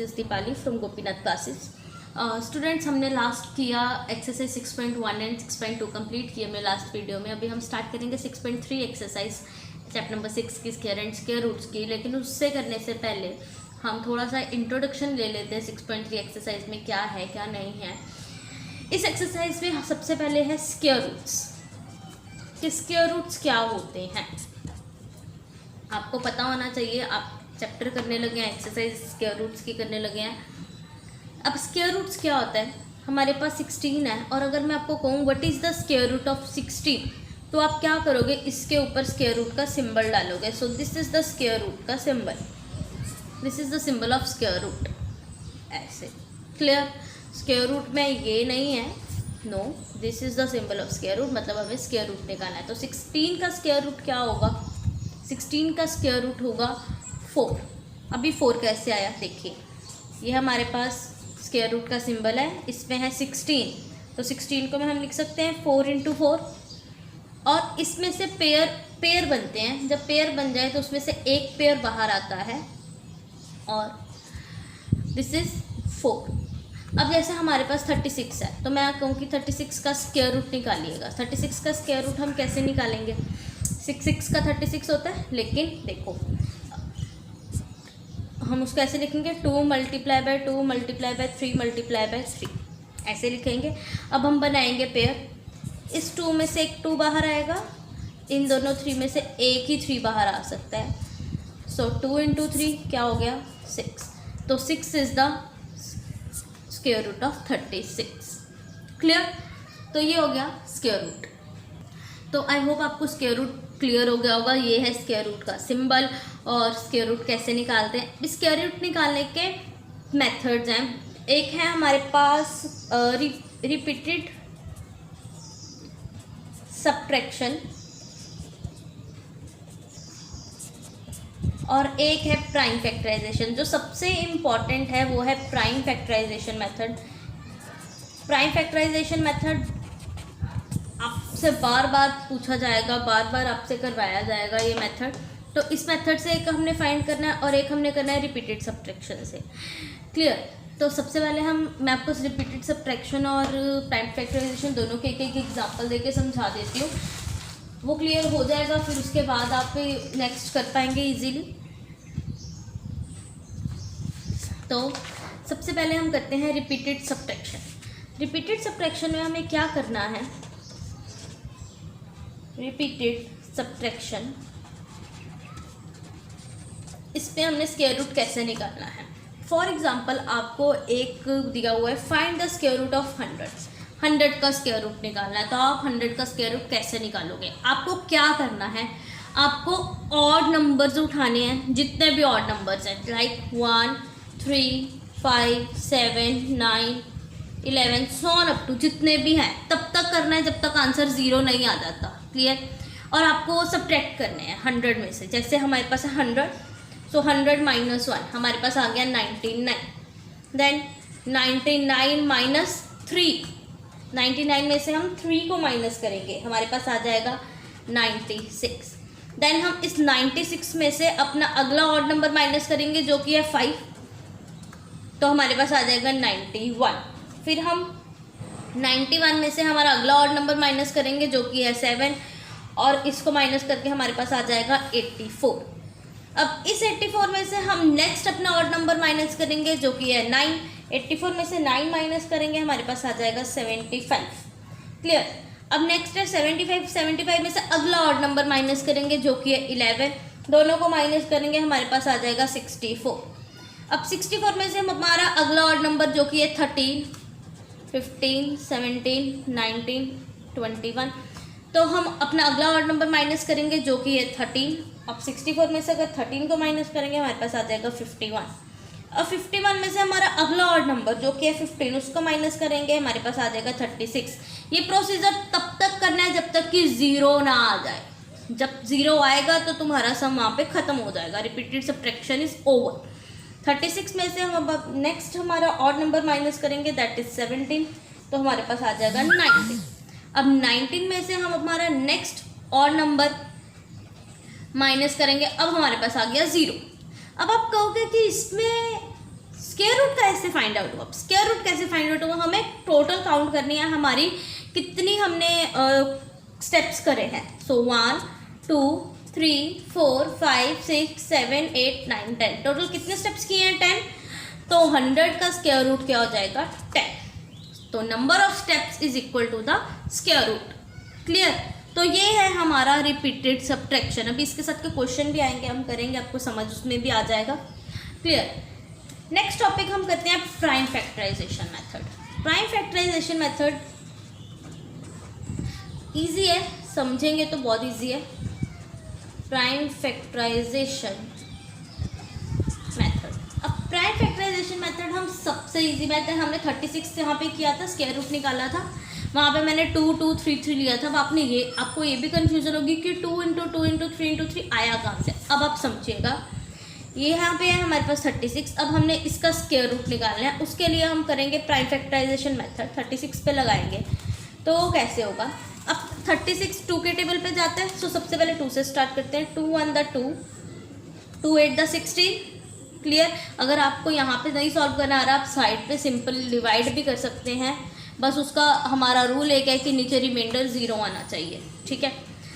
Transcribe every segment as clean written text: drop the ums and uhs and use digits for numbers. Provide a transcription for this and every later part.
Is Deepali from Gopinath classes. Students, हमने last किया exercise 6.1 and 6.2 complete किए मैं लास्ट वीडियो में। अभी हम स्टार्ट करेंगे 6.3 एक्सरसाइज चैप्टर नंबर 6 की स्क्वायर एंड स्क्वायर रूट्स की। लेकिन उससे करने से पहले हम थोड़ा सा इंट्रोडक्शन ले लेते हैं 6.3 एक्सरसाइज में क्या है क्या नहीं है। इस एक्सरसाइज में सबसे पहले है स्क्वायर रूट्स कि स्क्वायर रूट्स क्या होते हैं आपको पता होना चाहिए। आप चैप्टर करने लगे हैं, एक्सरसाइज स्क्वायर रूट्स की करने लगे हैं। अब स्क्वायर रूट्स क्या होता है, हमारे पास 16 है और अगर मैं आपको कहूँ what is the square root of 16 तो आप क्या करोगे, इसके ऊपर स्क्वायर रूट का सिंबल डालोगे। So this is the square root का symbol, this is the symbol of square root. ऐसे क्लियर, स्क्वायर रूट में ये नहीं है, no, this is the symbol of square root, मतलब हमें स्क्वायर रूट निकालना है। तो 16 का स्क्वायर रूट क्या होगा, 16 का स्क्वायर रूट होगा 4। अभी 4 कैसे आया देखिए, ये हमारे पास स्क्वायर रूट का सिंबल है, इसमें है 16, तो 16 को हम लिख सकते हैं 4 × 4 और इसमें से पेयर बनते हैं। जब पेयर बन जाए तो उसमें से एक पेयर बाहर आता है और दिस इज़ 4। अब जैसे हमारे पास 36 है तो मैं कहूँ कि 36 का स्क्वायर रूट निकालिएगा। 36 का स्क्वायर रूट हम कैसे निकालेंगे, 6 का 36 होता है, लेकिन देखो हम उसको ऐसे लिखेंगे 2 × 2 × 3 ऐसे लिखेंगे। अब हम बनाएंगे पेयर, इस 2 में से एक 2 बाहर आएगा, इन दोनों 3 में से एक ही 3 बाहर आ सकता है। सो 2 × 3 क्या हो गया 6, तो 6 is the square root of 36। Clear, तो ये हो गया स्क्वायर रूट। तो आई होप आपको स्क्वायर रूट क्लियर हो गया होगा। ये है स्क्वायर रूट का सिंबल और स्क्वायर रूट कैसे निकालते हैं। स्क्वायर रूट निकालने के मेथड्स हैं, एक है हमारे पास रिपीटेड सब्ट्रैक्शन और एक है प्राइम फैक्टराइजेशन। जो सबसे इम्पॉर्टेंट है वो है prime factorisation method. Prime factorisation method आपसे बार बार पूछा जाएगा, बार बार आपसे करवाया जाएगा ये मेथड। तो इस मेथड से एक हमने फाइंड करना है और एक हमने करना है रिपीटेड सब्ट्रैक्शन से। क्लियर, तो सबसे पहले मैं आपको रिपीटेड सब्ट्रैक्शन और प्राइम फैक्टराइजेशन दोनों के एक एग्जांपल देके समझा देती हूँ, वो क्लियर हो जाएगा, फिर उसके बाद आप नेक्स्ट कर पाएंगे इजीली। तो सबसे पहले हम करते हैं रिपीटेड सब्ट्रैक्शन। रिपीटेड सब्ट्रैक्शन में हमें क्या करना है, रिपीटेड सब्ट्रैक्शन, इस पर हमने स्क्वायर रूट कैसे निकालना है। फॉर एग्जाम्पल आपको एक दिया हुआ है find the square root of 100 का स्क्वायर रूट निकालना है। तो आप 100 का स्क्वायर रूट कैसे निकालोगे, आपको क्या करना है, आपको ऑड नंबर्स उठाने हैं, जितने भी ऑड नंबर्स हैं like 1, 3, 5, 7, 9, 11 so on up to जितने भी हैं, तब तक करना है जब तक आंसर 0 नहीं आ जाता। क्लियर, और आपको सब्ट्रैक्ट करने हैं 100 में से। जैसे हमारे पास है 100, सो 100 - 1 हमारे पास आ गया 99। देन 99 - 3, 99 में से हम 3 को माइनस करेंगे, हमारे पास आ जाएगा 96। देन हम इस 96 में से अपना अगला ऑड नंबर माइनस करेंगे जो कि है 5, तो हमारे पास आ जाएगा 91। फिर हम 91 में से हमारा अगला ऑड नंबर माइनस करेंगे जो कि है 7 और इसको माइनस करके हमारे पास आ जाएगा 84। अब इस 84 में से हम नेक्स्ट अपना ऑड नंबर माइनस करेंगे जो कि है 9। 84 में से 9 माइनस करेंगे, हमारे पास आ जाएगा 75। क्लियर, अब नेक्स्ट है 75 में से अगला ऑड नंबर माइनस करेंगे जो कि है 11, दोनों को माइनस करेंगे, हमारे पास आ जाएगा 64। अब 64 में से हम हमारा अगला ऑड नंबर जो कि है 13, 15, 17, 19, 21, तो हम अपना अगला ऑड नंबर माइनस करेंगे जो कि है 13। अब 64 में से अगर 13 को माइनस करेंगे हमारे पास आ जाएगा 51। अब 51 में से हमारा अगला ऑड नंबर जो कि है 15 उसको माइनस करेंगे, हमारे पास आ जाएगा 36। ये प्रोसीजर तब तक करना है जब तक कि 0 ना आ जाए। जब 0 आएगा तो तुम्हारा सम वहाँ पे ख़त्म हो जाएगा, रिपीटेड सब्ट्रैक्शन इज ओवर। 36 में से हम अब नेक्स्ट हमारा ऑड नंबर माइनस करेंगे दैट इज 17, तो हमारे पास आ जाएगा 19। अब 19 में से हम हमारा नेक्स्ट ऑड नंबर माइनस करेंगे, अब हमारे पास आ गया 0। अब आप कहोगे कि इसमें स्क्वायर कैसे फाइंड आउट हुआ? स्क्वायर रूट कैसे फाइंड आउट हुआ? हमें टोटल काउंट करनी है हमारी कितनी हमने स्टेप्स करे हैं। सो 1 2 3 4 5 6 7 8 9 10, टोटल कितने स्टेप्स किए हैं? 10। तो 100 का स्क्वायर रूट क्या हो जाएगा? 10। तो number of steps is equal to the square root. Clear? तो ये है हमारा रिपीटेड सब्ट्रैक्शन। अभी इसके साथ के क्वेश्चन भी आएंगे, हम करेंगे, आपको समझ उसमें भी आ जाएगा। क्लियर? नेक्स्ट टॉपिक हम करते हैं prime factorisation method. Prime factorisation method easy है, समझेंगे तो बहुत इजी है। प्राइम फैक्टराइजेशन मेथड, अब प्राइम फैक्टराइजेशन मेथड हम सबसे इजी मेथड, हमने 36 यहाँ पे किया था, स्क्वायर रूट निकाला था, वहाँ पे मैंने 2 2 3 3 लिया था। अब आपको ये भी कन्फ्यूजन होगी कि 2 इंटू 2 इंटू 3 इंटू 3 आया कहाँ से। अब आप समझिएगा, ये यहाँ पे है हमारे पास 36, अब हमने इसका स्क्वायर रूट निकालना है, उसके लिए हम करेंगे प्राइम फैक्टराइजेशन मेथड, 36 पे लगाएंगे। तो कैसे होगा? अब 36 2 के टेबल पे जाता है, सो सबसे पहले 2 से स्टार्ट करते हैं। 2 1 द 2, 2 8 द 16। क्लियर? अगर आपको यहाँ पे नहीं सॉल्व करना आ रहा, आप साइड पे सिंपल डिवाइड भी कर सकते हैं, बस उसका हमारा रूल एक है कि नीचे रिमाइंडर 0 आना चाहिए। ठीक है?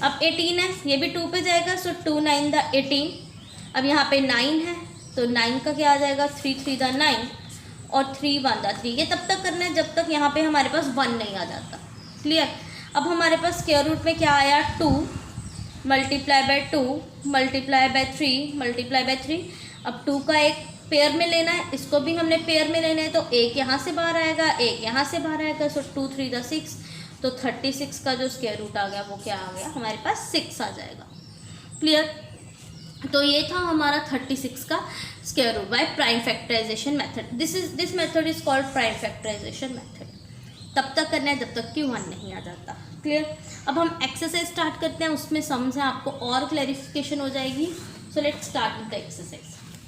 अब 18 है, ये भी 2 पे जाएगा, सो 2 9 द 18। अब यहाँ पे 9 है, तो 9 का क्या आ जाएगा? 3 3 द 9 और 3 1 द 3। ये तब तक करना है जब तक यहाँ पे हमारे पास 1 नहीं आ जाता। क्लियर? अब हमारे पास स्क्वायर रूट में क्या आया? 2 multiply by 2 multiply by 3 multiply by 3। अब 2 का एक पेयर में लेना है, इसको भी हमने पेयर में लेना है, तो एक यहाँ से बाहर आएगा, एक यहाँ से बाहर आएगा, सो 2 3 द 6। तो 36 का जो स्क्वायर रूट आ गया वो क्या आ गया? हमारे पास 6 आ जाएगा। क्लियर? तो ये था हमारा 36 का square root by prime factorisation method. This method is called prime factorisation method. तब तक करना है जब तक कि 1 नहीं आ जाता। क्लियर? अब हम एक्सरसाइज स्टार्ट करते हैं, उसमें सम्स हैं, आपको और क्लैरिफिकेशन हो जाएगी। So let's start with the exercise.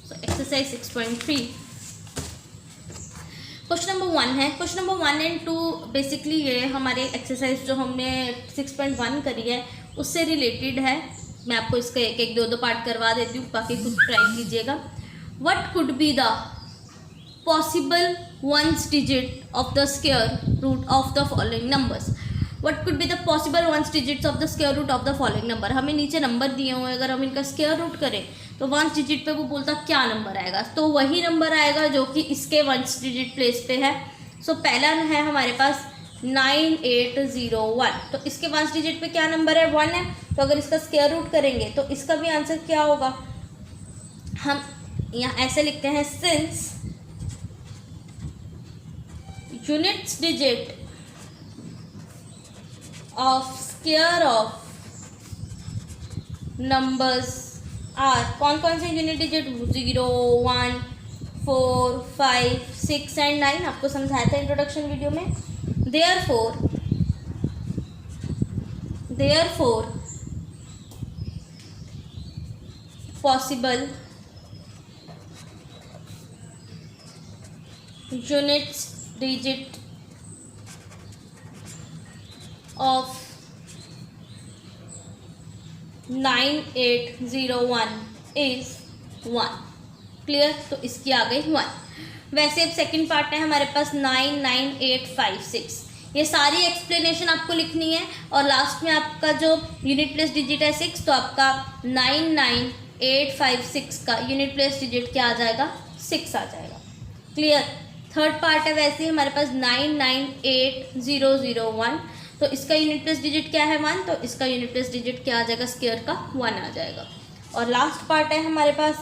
So exercise 6.3 question number 1 है। क्वेश्चन नंबर 1 एंड 2 बेसिकली ये हमारे एक्सरसाइज जो हमने 6.1 करी है उससे रिलेटेड है। मैं आपको इसका एक एक 2 2 पार्ट करवा देती हूँ, बाकी खुद ट्राई कीजिएगा। What could be the possible ones digit of the square root of the following numbers? What could be the possible ones digits of the square root of the following number? हमें नीचे number दिए हुए हैं, अगर हम इनका square root करें तो वंस डिजिट पे वो बोलता क्या नंबर आएगा, तो वही नंबर आएगा जो कि इसके वंस डिजिट प्लेस पे है। सो पहला है हमारे पास 9801, तो इसके वंस डिजिट पे क्या नंबर है? 1 है। तो अगर इसका स्क्वायर रूट करेंगे तो इसका भी आंसर क्या होगा? हम यहाँ ऐसे लिखते हैं, since units digit of square of numbers are, कौन कौन से यूनिट डिजिट? 0 1 4 5 6 एंड 9, आपको समझाया था इंट्रोडक्शन वीडियो में। therefore possible units digit of 9801 is 1। Clear? तो इसकी आ गई 1। वैसे अब सेकंड पार्ट है हमारे पास 99856। ये सारी एक्सप्लेनेशन आपको लिखनी है और लास्ट में आपका जो यूनिट प्लेस डिजिट है 6, तो आपका 99856 का यूनिट प्लेस डिजिट क्या आ जाएगा? 6 आ जाएगा। क्लियर? थर्ड पार्ट है वैसे ही हमारे पास 998001, तो इसका यूनिट प्लेस डिजिट क्या है? 1, तो इसका यूनिट प्लेस डिजिट क्या आ जाएगा? स्क्वायर का 1 आ जाएगा। और लास्ट पार्ट है हमारे पास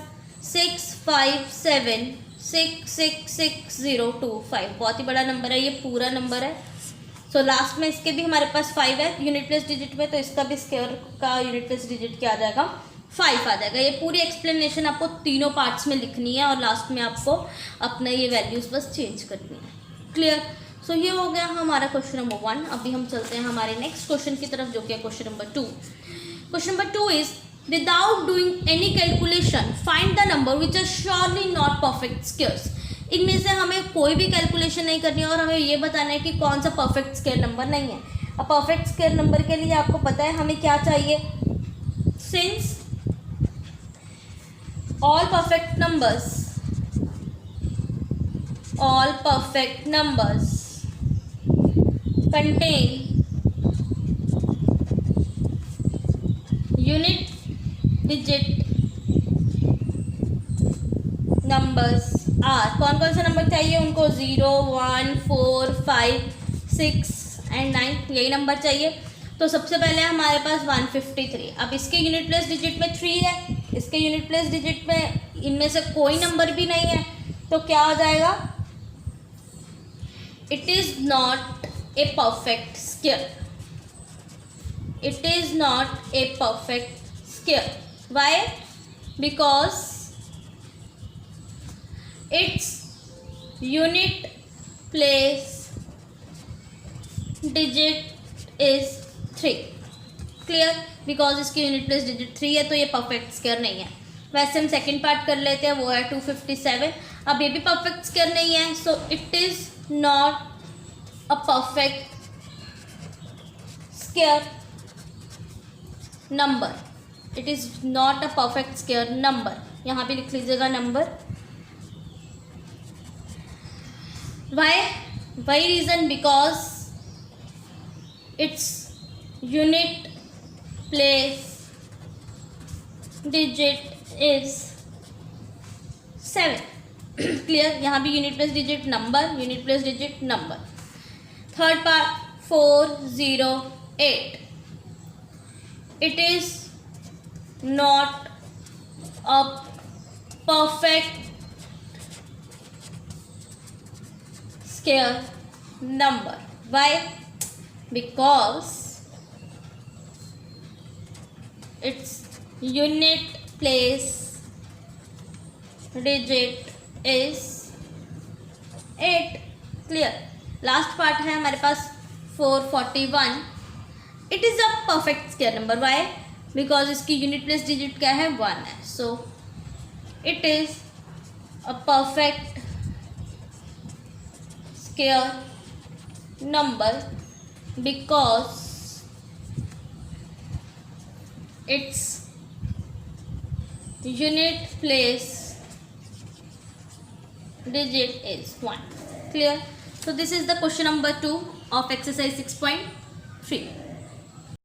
657666025, बहुत ही बड़ा नंबर है, ये पूरा नंबर है। सो लास्ट में इसके भी हमारे पास 5 है यूनिट प्लेस डिजिट में, तो इसका भी स्क्वायर का यूनिट प्लेस डिजिट क्या आ जाएगा? 5 आ जाएगा। ये पूरी एक्सप्लेनेशन आपको तीनों पार्ट्स में लिखनी है और लास्ट में आपको अपना ये वैल्यूज बस चेंज करनी है। क्लियर? सो ये हो गया हमारा क्वेश्चन नंबर 1। अभी हम चलते हैं हमारे नेक्स्ट क्वेश्चन की तरफ, जो कि है question number 2। Question number 2 is, without doing any calculation find the number which are surely not perfect squares. इनमें से हमें कोई भी कैलकुलेशन नहीं करनी है और हमें ये बताना है कि कौन सा परफेक्ट स्क्वायर नंबर नहीं है। अब परफेक्ट स्क्वायर नंबर के लिए आपको पता है हमें क्या चाहिए? Since all perfect numbers all perfect numbers contain unit digit numbers are, कौन कौन से नंबर चाहिए उनको, 0, 1, 4, 5, 6 एंड 9, यही नंबर चाहिए। तो सबसे पहले हमारे पास 153। अब इसके यूनिट प्लेस डिजिट में 3 है, इसके यूनिट प्लेस डिजिट में इनमें से कोई नंबर भी नहीं है, तो क्या हो जाएगा, it is not a perfect square, it is not a perfect square. Why? Because its unit place digit is 3। Clear? Because इसकी यूनिट प्लेस डिजिट 3 है तो ये परफेक्ट स्क्वायर नहीं है। वैसे हम सेकंड पार्ट कर लेते हैं, वो है 257। अब ये भी परफेक्ट स्क्वायर नहीं है, so it is not a perfect square number, it is not a perfect square number. यहाँ पे लिख लीजिएगा number. Why reason? Because its unit place digit is 7। Clear? यहाँ भी unit place digit number, unit place digit number. Third part 408, it is not a perfect square number. Why? Because its unit place digit is 8। Clear? Last part है हमारे पास 441, it is a perfect square number. Why? Because इसकी unit place digit क्या है, 1 है, so it is a perfect square number because its unit place digit is 1। Clear? So this is the question number 2 of exercise 6.3।